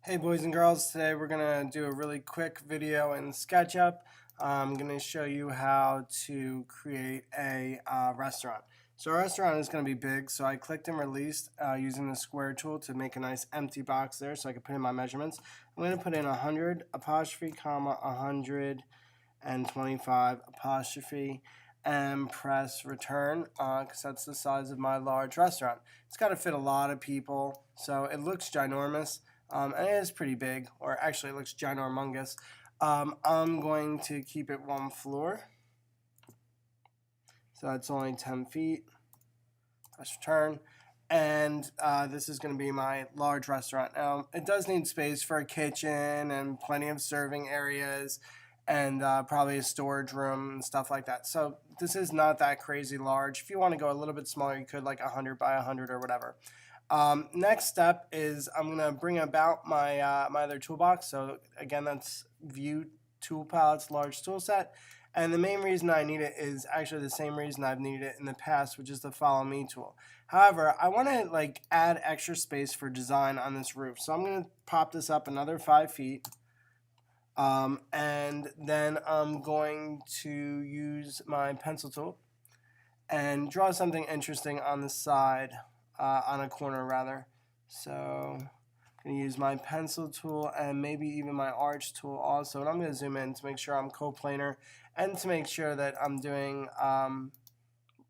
Hey boys and girls, today we're going to do a really quick video in SketchUp. I'm going to show you how to create a restaurant. So our restaurant is going to be big, so I clicked and released using the square tool to make a nice empty box there so I could put in my measurements. I'm going to put in 100 apostrophe comma 125 apostrophe and press return because that's the size of my large restaurant. It's got to fit a lot of people, so it looks ginormous. And it is pretty big, or actually it looks ginormous. I'm going to keep it one floor. So that's only 10 feet. Press return. And this is going to be my large restaurant. Now, it does need space for a kitchen and plenty of serving areas and probably a storage room and stuff like that. So this is not that crazy large. If you want to go a little bit smaller, you could, like 100 by 100 or whatever. Next step is I'm going to bring about my other toolbox. So again, that's View, Tool Palettes, Large Tool Set. And the main reason I need it is actually the same reason I've needed it in the past, which is the Follow Me tool. However, I want to add extra space for design on this roof. So I'm going to pop this up another 5 feet. And then I'm going to use my pencil tool and draw something interesting on the side. On a corner rather. So I'm going to use my pencil tool and maybe even my arch tool also, and I'm going to zoom in to make sure I'm coplanar and to make sure that I'm doing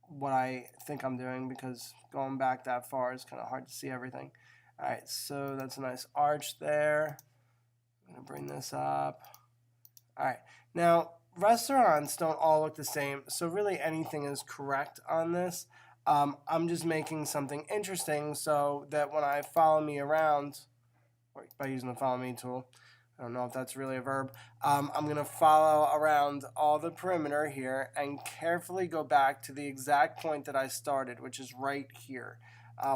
what I think I'm doing, because going back that far is kind of hard to see everything. Alright, so that's a nice arch there. I'm going to bring this up. Alright, now restaurants don't all look the same, so really anything is correct on this. I'm just making something interesting so that when I follow me around, or by using the follow me tool, I don't know if that's really a verb, I'm going to follow around all the perimeter here and carefully go back to the exact point that I started, which is right here.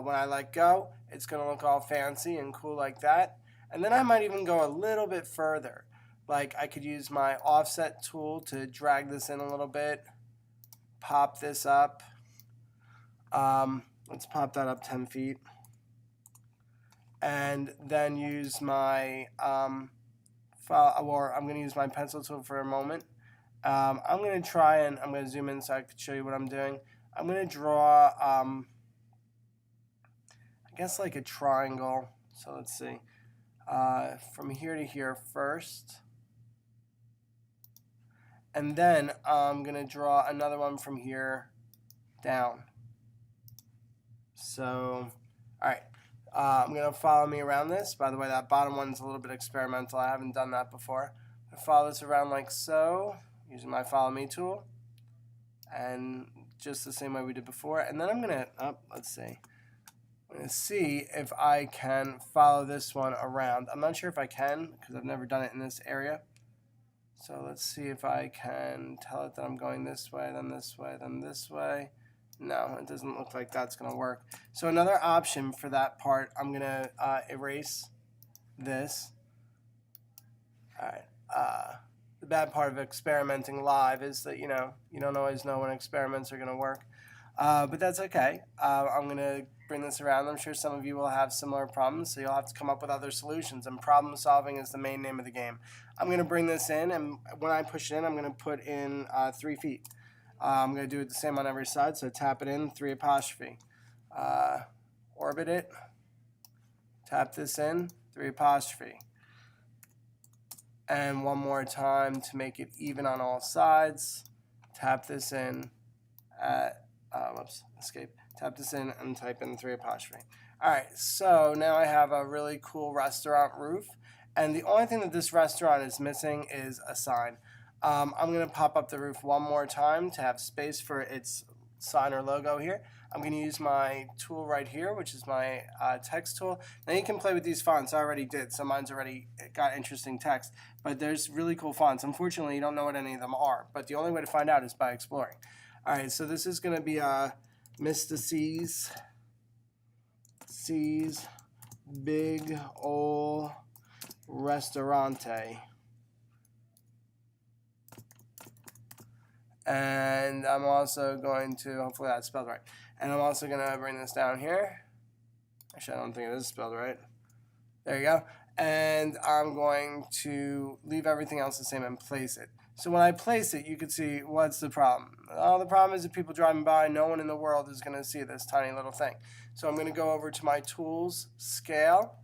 When I let go, it's going to look all fancy and cool like that. And then I might even go a little bit further. Like I could use my offset tool to drag this in a little bit, pop this up. Let's pop that up 10 feet. And then use my I'm going to use my pencil tool for a moment. I'm going to try and I'm going to zoom in so I can show you what I'm doing. I'm going to draw, I guess like a triangle. So let's see. From here to here first. And then I'm going to draw another one from here down. So, alright, I'm going to follow me around this. By the way, that bottom one's a little bit experimental. I haven't done that before. I'm going to follow this around like so, using my Follow Me tool. And just the same way we did before. And then I'm going to, let's see. I'm going to see if I can follow this one around. I'm not sure if I can, because I've never done it in this area. So let's see if I can tell it that I'm going this way, then this way, then this way. No, it doesn't look like that's going to work. So another option for that part, I'm going to erase this. Alright, the bad part of experimenting live is that, you don't always know when experiments are going to work. But that's okay. I'm going to bring this around. I'm sure some of you will have similar problems, so you'll have to come up with other solutions. And problem solving is the main name of the game. I'm going to bring this in, and when I push it in, I'm going to put in 3 feet. I'm going to do it the same on every side, so tap it in, 3 apostrophe. Orbit it, tap this in, 3 apostrophe. And one more time to make it even on all sides, tap this in at, escape. Tap this in and type in 3 apostrophe. Alright, so now I have a really cool restaurant roof, and the only thing that this restaurant is missing is a sign. I'm going to pop up the roof one more time to have space for its sign or logo here. I'm going to use my tool right here, which is my text tool. Now you can play with these fonts. I already did, so mine's already got interesting text. But there's really cool fonts. Unfortunately, you don't know what any of them are, but the only way to find out is by exploring. Alright, so this is going to be Mr. C's Big Ol' Restaurante. And I'm also going to, hopefully that's spelled right, and I'm also going to bring this down here. Actually, I don't think it is spelled right. There you go. and I'm going to leave everything else the same and place it. So when I place it, you can see what's the problem. The problem is that people driving by, no one in the world is going to see this tiny little thing. So I'm going to go over to my tools, scale,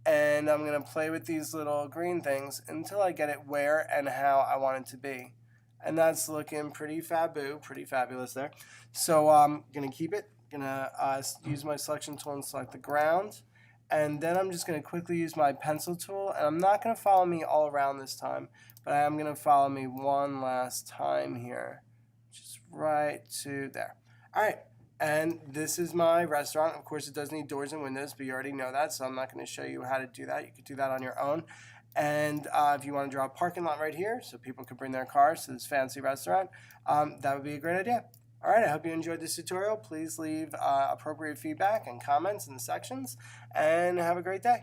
and I'm going to play with these little green things until I get it where and how I want it to be. And that's looking pretty fabulous there. So I'm going to keep it. Going to use my selection tool and select the ground. And then I'm just going to quickly use my pencil tool. And I'm not going to follow me all around this time, but I am going to follow me one last time here. Just right to there. All right. And this is my restaurant. Of course, it does need doors and windows, but you already know that, so I'm not going to show you how to do that. You could do that on your own. And if you want to draw a parking lot right here so people could bring their cars to this fancy restaurant, that would be a great idea. All right, I hope you enjoyed this tutorial. Please leave appropriate feedback and comments in the sections, and have a great day.